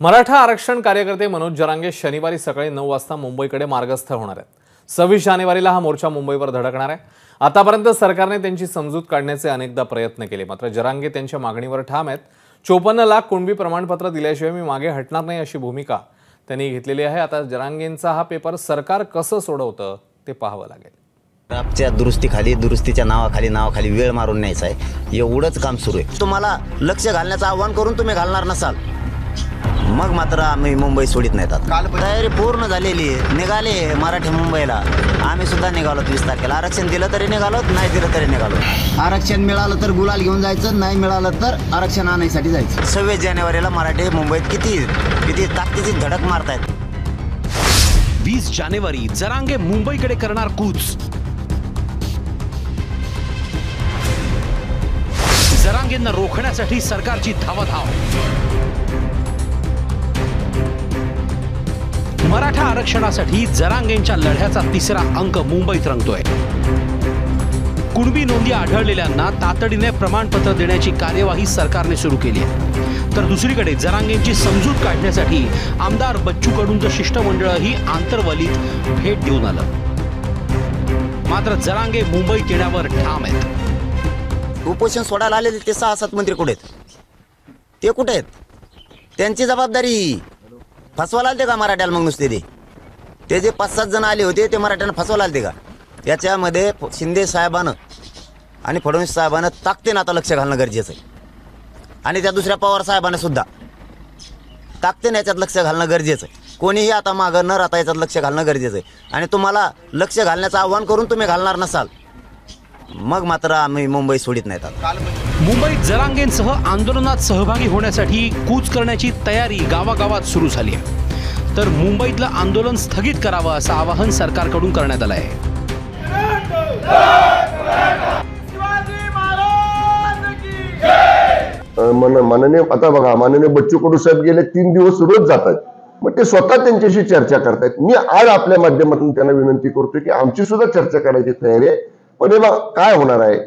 मराठा आरक्षण कार्यकर्ते मनोज जरांगे शनिवारी सकाळी 9 वाजता मुंबईकडे मार्गस्थ होणार आहेत। 26 जानेवारीला हा मोर्चा मुंबईवर धडकणार आहे। आतापर्यंत सरकारने त्यांची समजूत काढण्याचे अनेकदा प्रयत्न केले, मात्र जरांगे त्यांच्या मागणीवर ठाम आहेत। 54 लाख कुणबी प्रमाणपत्र दिल्याशिवाय मी मागे हटणार नाही अशी भूमिका त्यांनी घेतलेली आहे। आता जरांगेंचा हा पेपर सरकार कसं सोडवतं ते पाहावं लागेल। आपच्या दुरुस्तीच्या नावाखाली वेळ मारून न्यायचा आहे, एवढंच काम सुरू आहे। तुम्हाला लक्ष घालण्याचं आव्हान करून तुम्ही घालणार नसाल, मग मात्र आम्ही मुंबई सोडित नाहीत। तयारी पूर्ण झालेली आहे, निघाले मराठी मुंबईला। आम्ही सुद्धा निघालो 20 तारखेला। आरक्षण दिलं तरी निघालो, नाही दिलं तरी निघालो। आरक्षण मिळालं तर गुलाल घेऊन जायचं, नाही मिळालं तर आरक्षण आणायसाठी जायचं। 26 जानेवारीला मराठी मुंबईत किती ताकदीची धडक मारतायत। 20 जानेवारी जरांगे मुंबईकडे करणार कूच। जरांगेंना रोखण्यासाठी सरकारची धावाधाव। मराठा आरक्षणासाठी जरांगेंच्या लढ्याचा तिसरा अंक मुंबईत रंगतोय। कुणबी नोंदी आढळलेल्यांना तातडीने प्रमाणपत्र देण्याची कार्यवाही सरकारने सुरू केली आहे, तर दुसरीकडे जरांगेंची समजूत काढण्यासाठी आमदार बच्चू कडूंचं शिष्टमंडळही आंतरवलीत भेट देऊन आलं। मात्र जरांगे मुंबईत येण्यावर ठाम आहेत। उपोषण सोडायला आलेले ते 6-7 मंत्री कुठे आहेत? ते कुठे आहेत? त्यांची जबाबदारी फसवायला आलते का मराठ्याला? मग नुसते ते जे 5-7 जण आले होते ते मराठ्यांना फसवायला आलते का? याच्यामध्ये शिंदे साहेबांना आणि फडणवीस साहेबांना ताकदीने आता लक्ष घालणं गरजेचं आहे, आणि त्या दुसऱ्या पवार साहेबांना सुद्धा ताकदीने याच्यात लक्ष घालणं गरजेचं आहे। कोणीही आता मागं न राहता याच्यात लक्ष घालणं गरजेचं आहे, आणि तुम्हाला लक्ष घालण्याचं आव्हान करून तुम्ही घालणार नसाल, मग मात्र आम्ही मुंबई सोडित नाहीत। मुंबईत जरांगेंसह आंदोलनात सहभागी होण्यासाठी कूच करण्याची तयारी गावागावात सुरू झाली आहे, तर मुंबईतलं आंदोलन स्थगित करावं असं आवाहन सरकारकडून करण्यात आलं आहे। माननीय आता बघा, माननीय बच्चू कडू साहेब गेले 3 दिवस रोज जातात, मग ते स्वतः त्यांच्याशी चर्चा करतायत। मी आज आपल्या माध्यमातून त्यांना विनंती करतो की आमची सुद्धा चर्चा करायची तयारी आहे, पण काय होणार आहे?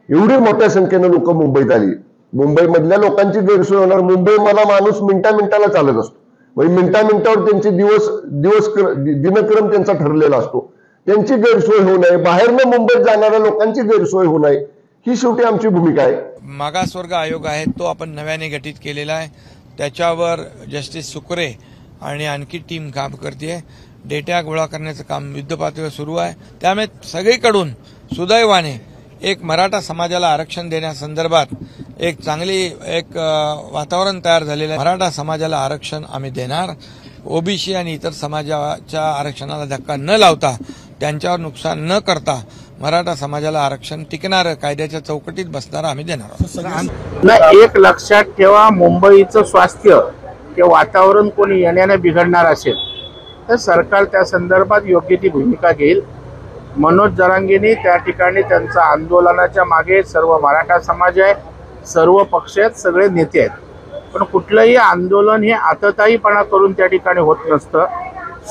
एवढी मोठ्या संख्येने लोक मुंबईत आली, मुंबईमधल्या लोकांची गैरसोय होणार। मुंबई मला माणूस मिनिटाला चालत असतो, म्हणजे मिनिटावर त्यांचे दिनक्रम त्यांचा ठरलेला असतो। त्यांची गैरसोय होऊ नये, बाहेरनं मुंबईत जाणाऱ्या लोकांची गैरसोय होऊ नये, ही शेवटी आमची भूमिका आहे। मागासवर्ग आयोग आहे तो आपण नव्याने गठीत केलेला आहे, त्याच्यावर जस्टिस सुकरे आणि आणखी टीम काम करते। डेटा गोळा करण्याचं काम युद्धपातळीवर सुरू आहे, त्यामुळे सगळीकडून सुदैवाने एक मराठा समाजाला आरक्षण देण्यासंदर्भात एक चांगली वातावरण तयार झालेलं आहे। मराठा समाजाला आरक्षण आम्ही देणार, ओबीसी आणि इतर समाजाच्या आरक्षणाला धक्का न लावता, त्यांच्यावर नुकसान न करता मराठा समाजाला आरक्षण टिकणारं, कायद्याच्या चौकटीत बसणारं आम्ही देणार आहोत। एक लक्षात ठेवा, मुंबईचं स्वास्थ्य ते वातावरण कोणी येण्याने बिघडणार असेल तर सरकार त्या संदर्भात योग्य ती भूमिका घेईल। मनोज जरांगेंनी त्या ठिकाणी त्यांच्या आंदोलनाच्या मागे सर्व मराठा समाज आहे, सर्व पक्ष आहेत, सगळे नेते आहेत, पण कुठलंही आंदोलन हे आतताईपणा करून त्या ठिकाणी होत नसतं।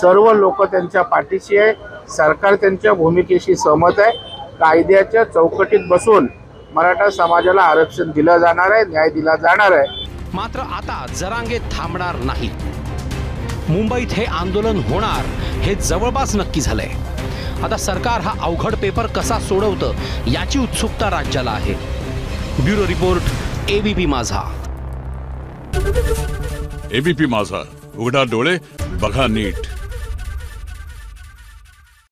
सर्व लोक त्यांच्या पाठीशी आहे, सरकार त्यांच्या भूमिकेशी सहमत आहे। कायद्याच्या चौकटीत बसून मराठा समाजाला आरक्षण दिलं जाणार आहे, न्याय दिला जाणार आहे। मात्र आता जरांगे थांबणार नाही। मुंबईत हे आंदोलन होणार हे जवळपास नक्की झालंय। आता सरकार हा अवघड पेपर कसा सोडवतं याची उत्सुकता राज्याला आहे। ब्युरो रिपोर्ट, एबीपी माझा। एबीपी माझा, उघडा डोळे बघा नीट।